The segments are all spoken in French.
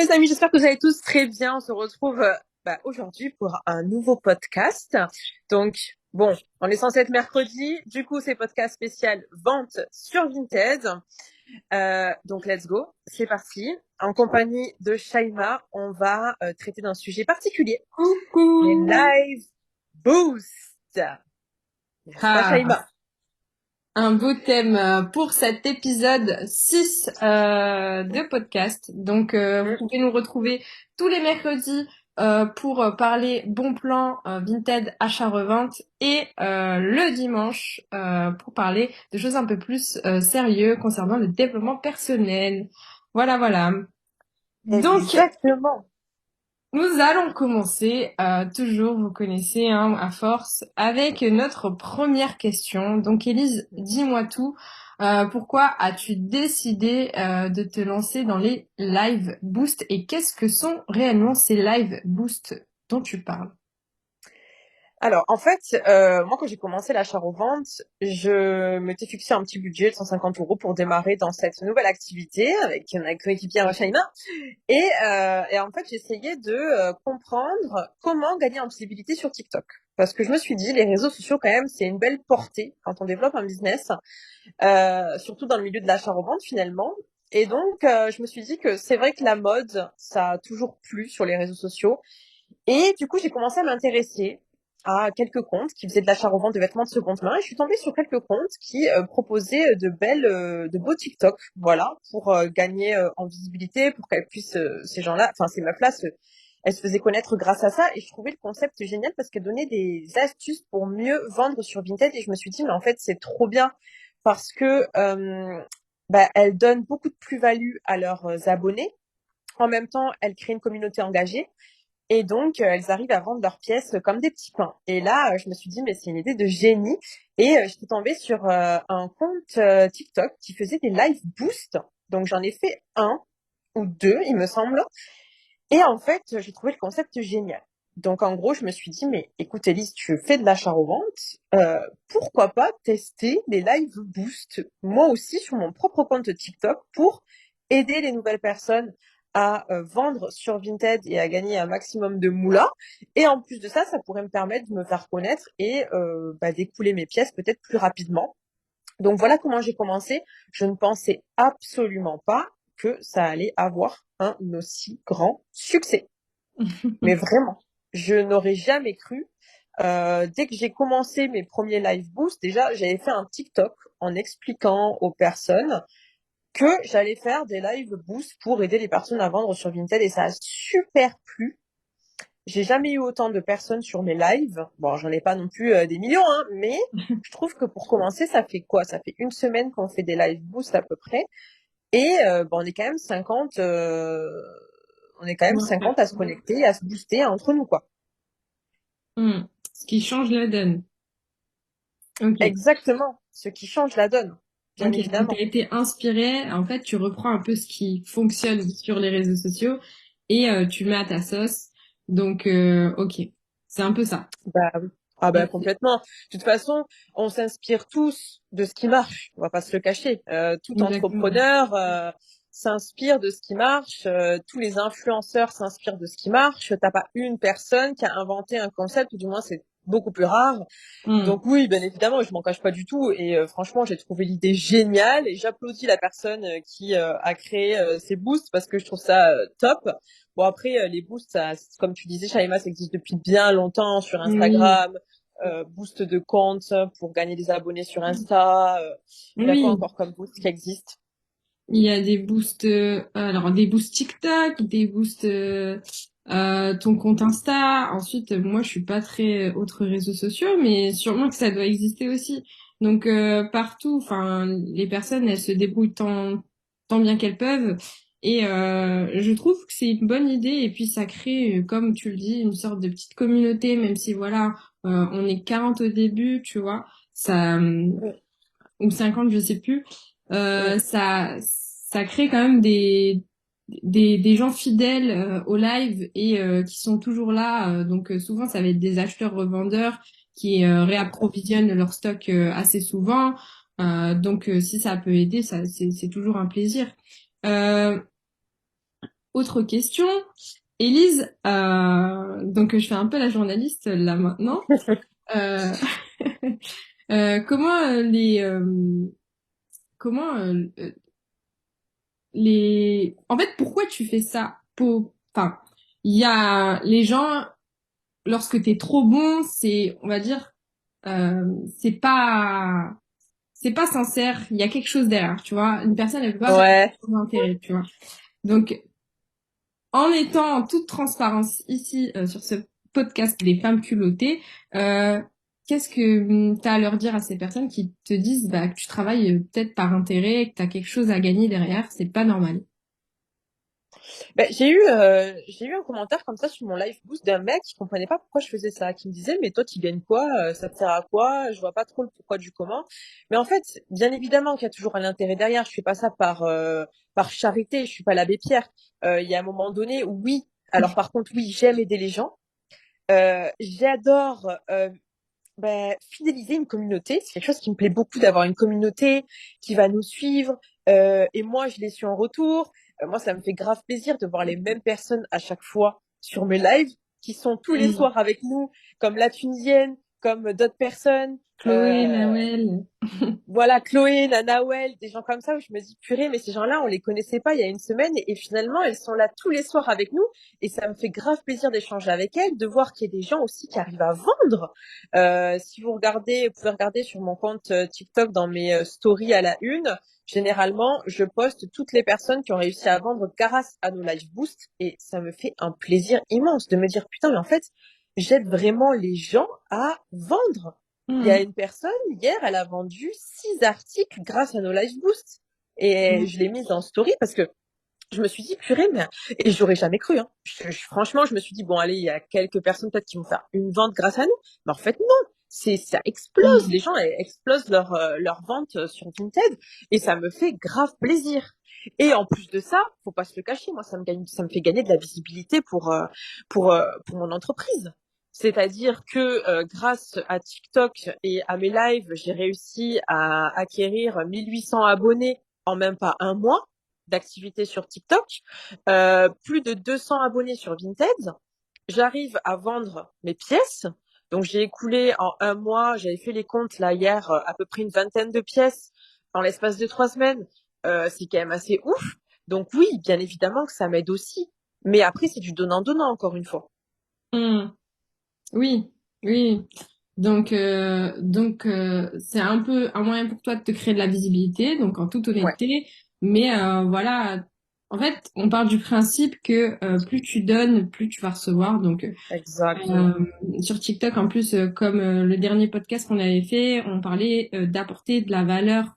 les amis, j'espère que vous allez tous très bien. On se retrouve aujourd'hui pour un nouveau podcast. Donc, bon, on est censé être mercredi. Du coup, c'est podcast spécial vente sur Vinted. Donc, let's go. C'est parti. En compagnie de Shaima, on va traiter d'un sujet particulier. Les Coucou! live boosts. N'est-ce pas, Ah, Shaima? un beau thème pour cet épisode 6 de podcast. Donc, vous Mm. pouvez nous retrouver tous les mercredis pour parler bon plan, Vinted, achat-revente et le dimanche pour parler de choses un peu plus sérieuses concernant le développement personnel. Voilà, voilà. Donc, Exactement. nous allons commencer, toujours, vous connaissez, hein, à force, avec notre première question. Donc, Élise, dis-moi tout. Pourquoi as-tu décidé de te lancer dans les live boosts et qu'est-ce que sont réellement ces live boosts dont tu parles? Alors, en fait, moi, quand j'ai commencé l'achat-revente, je m'étais fixé un petit budget de 150 euros pour démarrer dans cette nouvelle activité avec ma coéquipière Shaima. Et en fait, j'essayais de comprendre comment gagner en visibilité sur TikTok. Parce que je me suis dit, les réseaux sociaux, quand même, c'est une belle portée quand on développe un business, surtout dans le milieu de l'achat-revente, finalement. Et donc, je me suis dit que c'est vrai que la mode, ça a toujours plu sur les réseaux sociaux. Et du coup, j'ai commencé à m'intéresser à quelques comptes qui faisaient de l'achat-revente de vêtements de seconde main. Et je suis tombée sur quelques comptes qui proposaient de beaux TikTok, voilà, pour gagner en visibilité, pour qu'elles puissent, ces gens-là, enfin ces meufs-là, elles se faisaient connaître grâce à ça. Et je trouvais le concept génial parce qu'elles donnaient des astuces pour mieux vendre sur Vinted. Et je me suis dit, mais en fait, c'est trop bien parce que elles donnent beaucoup de plus-value à leurs abonnés. En même temps, elles créent une communauté engagée. Et donc, elles arrivent à vendre leurs pièces comme des petits pains. Et là, je me suis dit, mais c'est une idée de génie. Et j'étais tombée sur un compte TikTok qui faisait des live boosts. Donc, j'en ai fait un ou deux, il me semble. Et en fait, j'ai trouvé le concept génial. Donc, en gros, je me suis dit, mais écoute, Elise, tu fais de l'achat-revente. Pourquoi pas tester des live boosts, moi aussi, sur mon propre compte TikTok pour aider les nouvelles personnes à vendre sur Vinted et à gagner un maximum de moula. Et en plus de ça, ça pourrait me permettre de me faire connaître et d'écouler mes pièces peut-être plus rapidement. Donc voilà comment j'ai commencé. Je ne pensais absolument pas que ça allait avoir un aussi grand succès. Mais vraiment, je n'aurais jamais cru. Dès que j'ai commencé mes premiers live boosts, déjà, j'avais fait un TikTok en expliquant aux personnes que j'allais faire des live boosts pour aider les personnes à vendre sur Vinted et ça a super plu. J'ai jamais eu autant de personnes sur mes lives. Bon, j'en ai pas non plus des millions, hein, mais je trouve que pour commencer, ça fait quoi? Ça fait une semaine qu'on fait des live boosts à peu près. Et on est quand même 50, on est quand même Ouais. 50 à se connecter, à se booster entre nous, quoi. Ce qui change la donne. Ok. Exactement. Ce qui change la donne, bien Ok, donc tu as évidemment. été inspiré, en fait, tu reprends un peu ce qui fonctionne sur les réseaux sociaux et tu mets à ta sauce. Donc, ok, c'est un peu ça. Bah oui. Ah bah Et- complètement. De toute façon, on s'inspire tous de ce qui marche. On va pas se le cacher. Tout Exactement. entrepreneur s'inspire de ce qui marche. Tous les influenceurs s'inspirent de ce qui marche. T'as pas une personne qui a inventé un concept, ou du moins c'est beaucoup plus rare. Hmm. Donc oui, bien évidemment, je m'en cache pas du tout. Et franchement, j'ai trouvé l'idée géniale et j'applaudis la personne qui a créé ces boosts parce que je trouve ça top. Bon après, les boosts, ça, comme tu disais, Shaima, ça existe depuis bien longtemps sur Oui, Instagram. Boost de compte pour gagner des abonnés sur Insta. Il y a quoi oui. encore comme boost qui existe? Il y a des boosts, alors des boosts TikTok, des boosts ton compte Insta. Ensuite, moi, je suis pas très autres réseaux sociaux, mais sûrement que ça doit exister aussi. Donc partout, enfin, les personnes, elles se débrouillent tant bien qu'elles peuvent. Et je trouve que c'est une bonne idée. Et puis ça crée, comme tu le dis, une sorte de petite communauté, même si voilà, on est 40 au début, tu vois. Ça, Oui, ou 50, je sais plus, oui, ça crée quand même des gens fidèles au live et qui sont toujours là. Donc souvent, ça va être des acheteurs-revendeurs qui réapprovisionnent leur stock assez souvent. Donc si ça peut aider, ça c'est toujours un plaisir. Euh, autre question. Élise, donc je fais un peu la journaliste là maintenant. Euh, comment comment en fait, pourquoi tu fais ça? Enfin, il y a les gens, lorsque t'es trop bon, c'est, on va dire, euh, c'est pas, c'est pas sincère. Il y a quelque chose derrière, tu vois. Une personne, elle peut pas faire Ouais. son intérêt, tu vois. Donc, en étant en toute transparence ici, sur ce podcast des femmes culottées, euh, qu'est-ce que tu as à leur dire à ces personnes qui te disent bah, que tu travailles peut-être par intérêt, que tu as quelque chose à gagner derrière, c'est pas normal. Ben, j'ai eu un commentaire comme ça sur mon live boost d'un mec qui comprenait pas pourquoi je faisais ça, qui me disait mais toi tu gagnes quoi, ça te sert à quoi, je vois pas trop le pourquoi du comment. Mais en fait, bien évidemment qu'il y a toujours un intérêt derrière. Je fais pas ça par charité, je suis pas l'abbé Pierre. Il y a un moment donné où oui. Alors par contre oui, j'aime aider les gens. J'adore fidéliser une communauté. C'est quelque chose qui me plaît beaucoup d'avoir une communauté qui va nous suivre. Et moi, je les suis en retour. Moi, ça me fait grave plaisir de voir les mêmes personnes à chaque fois sur mes lives qui sont tous les Mm. soirs avec nous, comme la Tunisienne, comme d'autres personnes. Chloé, Nawel. Voilà, Chloé, Nanawel, des gens comme ça où je me dis, purée, mais ces gens-là, on les connaissait pas il y a une semaine et finalement, elles sont là tous les soirs avec nous et ça me fait grave plaisir d'échanger avec elles, de voir qu'il y a des gens aussi qui arrivent à vendre. Si vous regardez, vous pouvez regarder sur mon compte TikTok dans mes stories à la une. Généralement, je poste toutes les personnes qui ont réussi à vendre grâce à nos live boosts et ça me fait un plaisir immense de me dire, putain, mais en fait, j'aide vraiment les gens à vendre. Il y a Mm. une personne, hier, elle a vendu 6 articles grâce à nos Live Boost. Et je l'ai mise en story parce que je me suis dit, purée, mais... Et j'aurais jamais cru, hein. Franchement, je me suis dit, bon, allez, il y a quelques personnes peut-être qui vont faire une vente grâce à nous. Mais en fait, non. Ça explose. Mm. Les gens explosent leur vente sur Vinted. Et ça me fait grave plaisir. Et en plus de ça, faut pas se le cacher, moi, ça me fait gagner de la visibilité pour mon entreprise. C'est-à-dire que grâce à TikTok et à mes lives, j'ai réussi à acquérir 1800 abonnés en même pas un mois d'activité sur TikTok, plus de 200 abonnés sur Vinted. J'arrive à vendre mes pièces. Donc j'ai écoulé en un mois, j'avais fait les comptes là hier, à peu près une vingtaine de pièces en l'espace de 3 semaines. C'est quand même assez ouf. Donc oui, bien évidemment que ça m'aide aussi. Mais après, c'est du donnant-donnant, encore une fois. Mm. Oui, oui. C'est un peu un moyen pour toi de te créer de la visibilité, donc en toute Ouais, honnêteté. Mais voilà, en fait, on part du principe que plus tu donnes, plus tu vas recevoir. Donc exactement. sur TikTok, en plus, comme le dernier podcast qu'on avait fait, on parlait d'apporter de la valeur,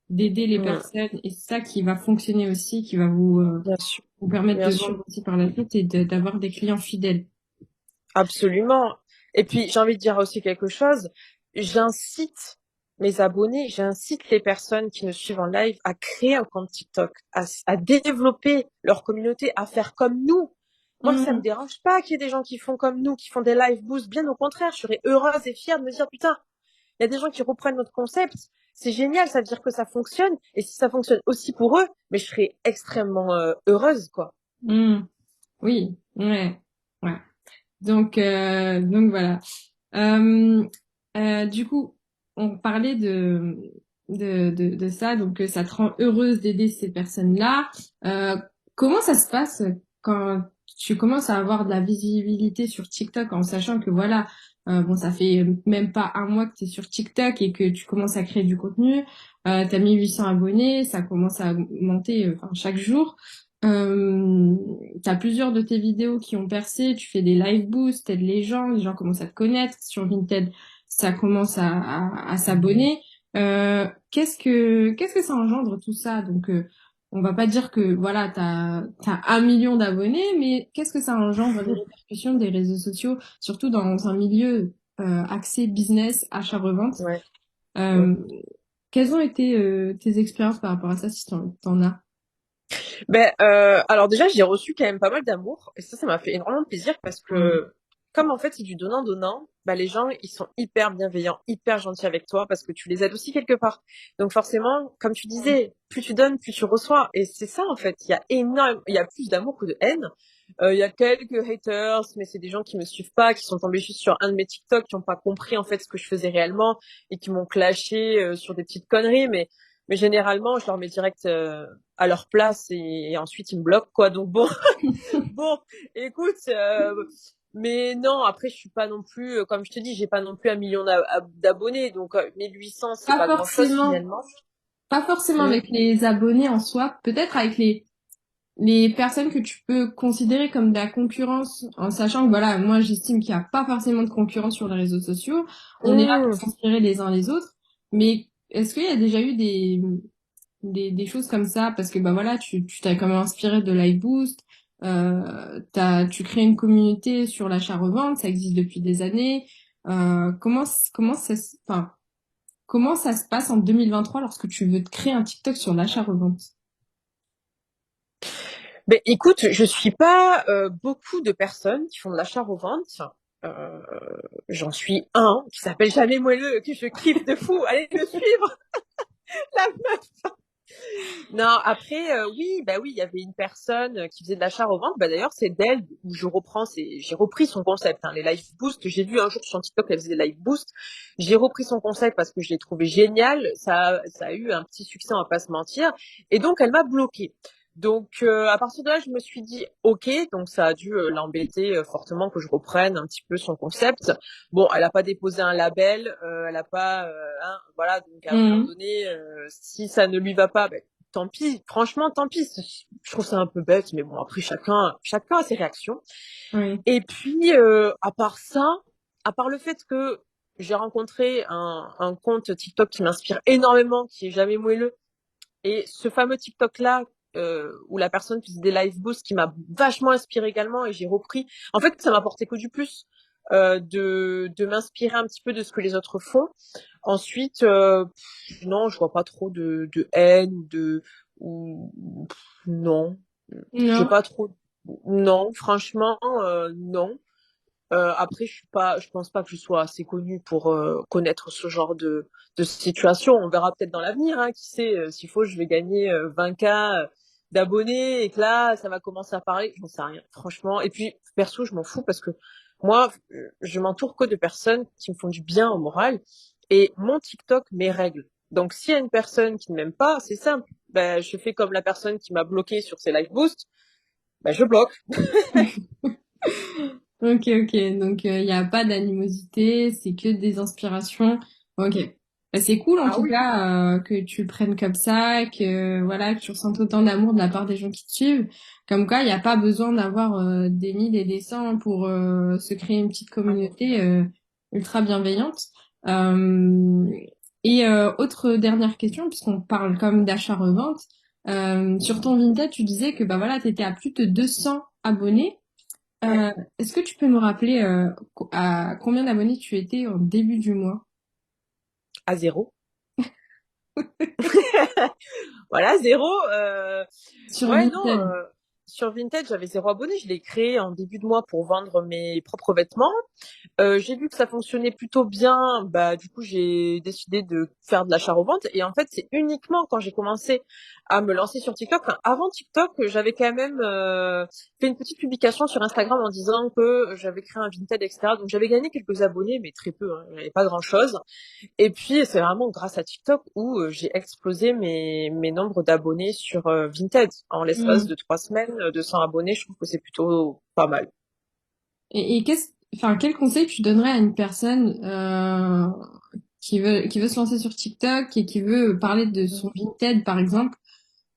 d'aider les Mm, personnes, et c'est ça qui va fonctionner aussi, qui va bien sûr, vous permettre bien de sûr. vendre aussi par la suite et d'avoir des clients fidèles. Absolument. Et puis, j'ai envie de dire aussi quelque chose. J'incite mes abonnés, j'incite les personnes qui me suivent en live à créer un compte TikTok, à développer leur communauté, à faire comme nous. Moi, ça me Mm, dérange pas qu'il y ait des gens qui font comme nous, qui font des live boosts. Bien au contraire, je serais heureuse et fière de me dire, putain, il y a des gens qui reprennent notre concept. C'est génial, ça veut dire que ça fonctionne. Et si ça fonctionne aussi pour eux, mais je serais extrêmement heureuse, quoi. mm. Oui, ouais, ouais. Donc voilà. Euh, du coup, on parlait de ça, donc ça te rend heureuse d'aider ces personnes-là. Euh, Comment ça se passe quand tu commences à avoir de la visibilité sur TikTok en sachant que voilà, bon, ça fait même pas un mois que tu es sur TikTok et que tu commences à créer du contenu, t'as 1800 abonnés, ça commence à augmenter enfin, chaque jour. Euh, T'as plusieurs de tes vidéos qui ont percé, tu fais des live boosts, t'aides les gens commencent à te connaître, sur Vinted, ça commence à s'abonner. Qu'est-ce que ça engendre tout ça? Donc, on va pas dire que voilà, t'as 1 million d'abonnés, mais qu'est-ce que ça engendre les répercussions des réseaux sociaux, surtout dans un milieu axé business, achat-revente? Ouais, ouais. Euh, Quelles ont été tes expériences par rapport à ça, si t'en as? Alors déjà, j'ai reçu quand même pas mal d'amour et ça m'a fait énormément de plaisir parce Mm. que comme en fait c'est du donnant-donnant, bah les gens ils sont hyper bienveillants, hyper gentils avec toi parce que tu les aides aussi quelque part. Donc forcément, comme tu disais, plus tu donnes, plus tu reçois. Et c'est ça en fait. Il y a plus d'amour que de haine. Il y a quelques haters, mais c'est des gens qui me suivent pas, qui sont tombés juste sur un de mes TikTok, qui n'ont pas compris en fait ce que je faisais réellement et qui m'ont clashé sur des petites conneries. Mais généralement, je leur mets direct à leur place et ensuite ils me bloquent quoi. Donc bon, bon, écoute, mais non, après, je suis pas non plus, comme je te dis, j'ai pas non plus 1 million d'abonnés, donc 1800, c'est Pas pas grand-chose forcément, finalement. pas forcément Mm. avec les abonnés en soi, peut-être avec les personnes que tu peux considérer comme de la concurrence, en sachant que voilà, moi j'estime qu'il n'y a pas forcément de concurrence sur les réseaux sociaux. On est là pour Mm. s'inspirer les uns les autres. Mais est-ce qu'il y a déjà eu des choses comme ça? Parce que bah voilà, tu t'as quand même inspiré de Liveboost. Tu crées une communauté sur l'achat-revente, ça existe depuis des années. Enfin, comment ça se passe en 2023 lorsque tu veux te créer un TikTok sur l'achat-revente? Ben, écoute, je suis pas beaucoup de personnes qui font de l'achat-revente. Euh, J'en suis un qui s'appelle Jamais Moelleux, que je kiffe de fou. Allez le suivre, la meuf. Non, après, oui, bah oui, il y avait une personne qui faisait de l'achat-revente. Bah d'ailleurs, c'est d'elle où j'ai repris son concept. Hein, les live boost, j'ai vu un jour sur TikTok qu'elle faisait des live boost. J'ai repris son concept parce que je l'ai trouvé génial. Ça a eu un petit succès, on va pas se mentir. Et donc, elle m'a bloqué. Donc, à partir de là, je me suis dit, ok, donc ça a dû l'embêter fortement que je reprenne un petit peu son concept. Bon, elle a pas déposé un label, elle a pas, hein, voilà. Donc, à un moment Mhm. donné, si ça ne lui va pas, ben, tant pis, franchement, tant pis. Je trouve ça un peu bête, mais bon, après, chacun a ses réactions. Oui. Et puis, à part ça, à part le fait que j'ai rencontré un compte TikTok qui m'inspire énormément, qui est Jamais Moelleux, et ce fameux TikTok-là, où la personne faisait des live boosts qui m'a vachement inspiré également, et j'ai repris. En fait, ça m'a apporté que du plus. De m'inspirer un petit peu de ce que les autres font. Ensuite, non, je vois pas trop de haine, non, j'ai Non. pas trop, non, franchement, non. Après, je pense pas que je sois assez connue pour connaître ce genre de situation. On verra peut-être dans l'avenir, hein, qui sait, s'il faut, je vais gagner 20K d'abonnés et que là, ça va commencer à parler. J'en sais rien, franchement. Et puis, perso, je m'en fous parce que moi, je m'entoure que de personnes qui me font du bien au moral. Et mon TikTok, mes règles. Donc, s'il y a une personne qui ne m'aime pas, c'est simple. Ben, je fais comme la personne qui m'a bloqué sur ses live boosts. Ben, je bloque. Ok, ok. Donc, il n'y a pas d'animosité, c'est que des inspirations. Ok. Bah, c'est cool, en Ah tout oui. cas, que tu le prennes comme ça, que, voilà, que tu ressentes autant d'amour de la part des gens qui te suivent. Comme quoi, il n'y a pas besoin d'avoir des 1000 et des 100 pour se créer une petite communauté ultra bienveillante. Euh, autre dernière question, puisqu'on parle comme d'achat-revente. Sur ton Vinted, tu disais que, bah voilà, tu étais à plus de 200 abonnés. Ouais. Est-ce que tu peux me rappeler à combien d'abonnés tu étais au début du mois? À zéro. Voilà, zéro. Sur Ouais, non. Vinted. Sur Vinted, j'avais zéro abonné. Je l'ai créé en début de mois pour vendre mes propres vêtements. J'ai vu que ça fonctionnait plutôt bien. Bah, du coup, j'ai décidé de faire de l'achat-revente. Et en fait, c'est uniquement quand j'ai commencé à me lancer sur TikTok. Enfin, avant TikTok, j'avais quand même fait une petite publication sur Instagram en disant que j'avais créé un Vinted, etc. Donc, j'avais gagné quelques abonnés, mais très peu. Hein. J'avais pas grand-chose. Et puis, c'est vraiment grâce à TikTok où j'ai explosé mes nombres d'abonnés sur Vinted. En l'espace Hmm. de 3 semaines, 200 abonnés, je trouve que c'est plutôt pas mal. Et enfin, quel conseil tu donnerais à une personne qui veut se lancer sur TikTok et qui veut parler de son Vinted, par exemple,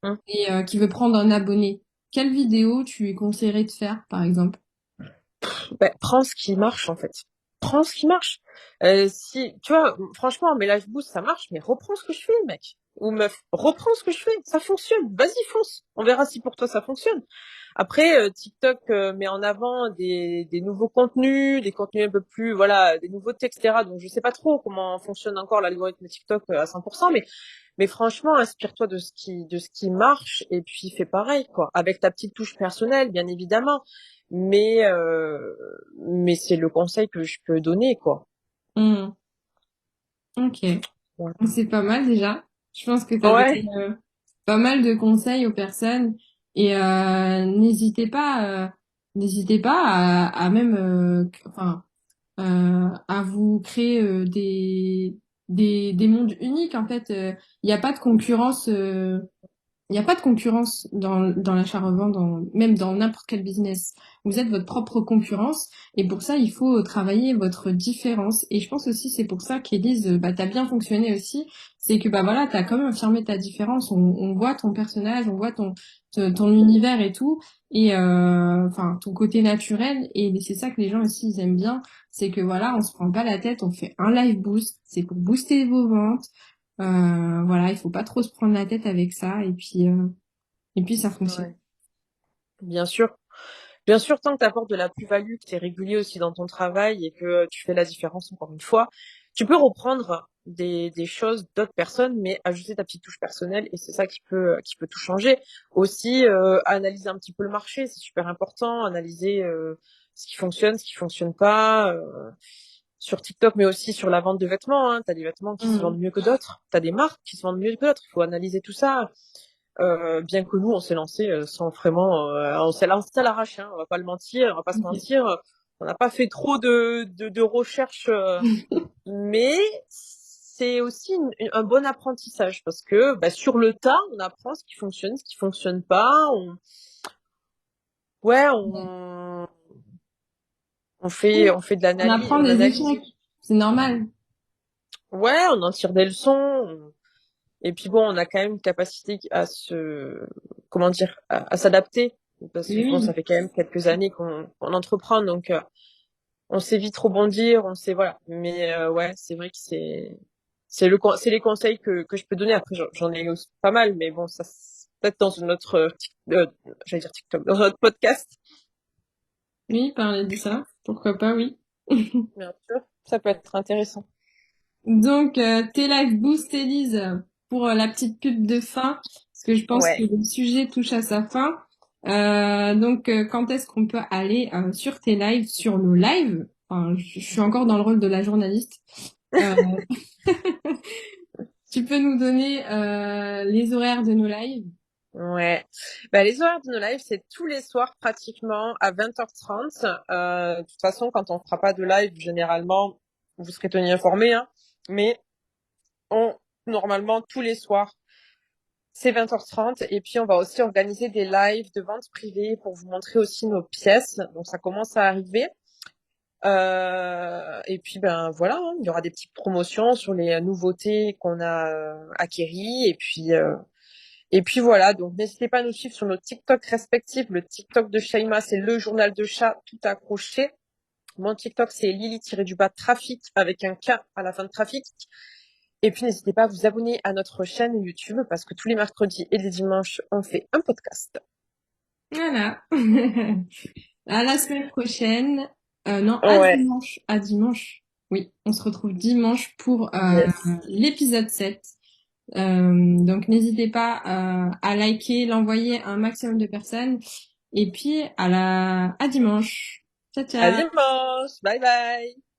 Hum. et qui veut prendre un abonné? Quelle vidéo tu lui conseillerais de faire, par exemple? Ben, prends ce qui marche, en fait. Prends ce qui marche. Si, tu vois, franchement, mes live boosts, ça marche, mais reprends ce que je fais, mec. Ou meuf, reprends ce que je fais. Ça fonctionne. Vas-y, fonce. On verra si pour toi ça fonctionne. Après, TikTok met en avant des nouveaux contenus, des contenus un peu plus, voilà, des nouveautés, etc. Donc, je sais pas trop comment fonctionne encore l'algorithme TikTok à 100%, mais franchement, inspire-toi de ce qui marche et puis fais pareil, quoi. Avec ta petite touche personnelle, bien évidemment. mais c'est le conseil que je peux donner, quoi. Hmm. Ok. Voilà. C'est pas mal déjà. Je pense que tu as Ouais, donné pas mal de conseils aux personnes et n'hésitez pas à même enfin à vous créer des mondes uniques en fait. Il n'y a pas de concurrence. Il n'y a pas de concurrence dans l'achat-revente, même dans n'importe quel business. Vous êtes votre propre concurrence et pour ça, il faut travailler votre différence. Et je pense aussi, c'est pour ça qu'Élise, bah, t'as bien fonctionné aussi. C'est que, bah voilà, t'as quand même affirmé ta différence. On voit ton personnage, on voit ton univers et tout. Et, enfin, ton côté naturel. Et c'est ça que les gens aussi, ils aiment bien. C'est que voilà, on se prend pas la tête, on fait un live boost. C'est pour booster vos ventes. Voilà, il faut pas trop se prendre la tête avec ça et puis ça fonctionne. ouais, bien sûr. Bien sûr, tant que tu apportes de la plus-value, que tu es régulier aussi dans ton travail et que tu fais la différence encore une fois, tu peux reprendre des choses d'autres personnes, mais ajouter ta petite touche personnelle et c'est ça qui peut tout changer. Aussi, analyser un petit peu le marché, c'est super important, analyser ce qui fonctionne pas, sur TikTok, mais aussi sur la vente de vêtements. Hein. Tu as des vêtements qui se Mhm. vendent mieux que d'autres, tu as des marques qui se vendent mieux que d'autres, il faut analyser tout ça. Bien que nous, on s'est lancé sans vraiment, on s'est lancé à l'arrache, hein, on va pas le mentir, on va pas se Ok. mentir. On n'a pas fait trop de recherches, mais c'est aussi un bon apprentissage parce que bah, sur le tas, on apprend ce qui fonctionne pas. Ouais, Oui, on fait de on l'analyse, apprend on des analyse. échecs, c'est normal. Ouais, on en tire des leçons. Et puis bon, on a quand même une capacité comment dire, à s'adapter. Parce que bon, ça Oui, fait quand même quelques années qu'on entreprend, donc on sait vite rebondir, on sait, voilà. Mais ouais, c'est vrai que c'est les conseils que je peux donner. Après, j'en ai aussi pas mal, mais bon, ça, c'est peut-être dans une autre, j'allais dire TikTok, dans un autre podcast, oui, parler de ça, pourquoi pas, oui. bien sûr. Ça peut être intéressant. Donc, tes live boost, Elise, pour la petite pub de fin, parce que je pense que Ouais. le sujet touche à sa fin. Donc, quand est-ce qu'on peut aller sur tes lives, sur nos lives? Enfin, je suis encore dans le rôle de la journaliste. Euh, Tu peux nous donner les horaires de nos lives? Ouais. Bah, les horaires de nos lives, c'est tous les soirs pratiquement à 20h30. De toute façon, quand on fera pas de live, généralement, vous serez tenu informé, hein. Mais on, normalement, tous les soirs, c'est 20h30. Et puis, on va aussi organiser des lives de vente privée pour vous montrer aussi nos pièces. Donc, ça commence à arriver. Et puis, ben voilà, hein, il y aura des petites promotions sur les nouveautés qu'on a acquéries. Et puis voilà, donc n'hésitez pas à nous suivre sur nos TikTok respectifs. Le TikTok de Shaima, c'est le journal de chat tout accroché. Mon TikTok, c'est Lily-du-bas trafic avec un K à la fin de trafic. Et puis n'hésitez pas à vous abonner à notre chaîne YouTube parce que tous les mercredis et les dimanches, on fait un podcast. Voilà. À la semaine prochaine. Non, à Ouais, dimanche. À dimanche. Oui, on se retrouve dimanche pour yes. l'épisode 7. Donc n'hésitez pas à liker, l'envoyer à un maximum de personnes. Et puis à dimanche. Ciao, À ciao. dimanche. Bye bye.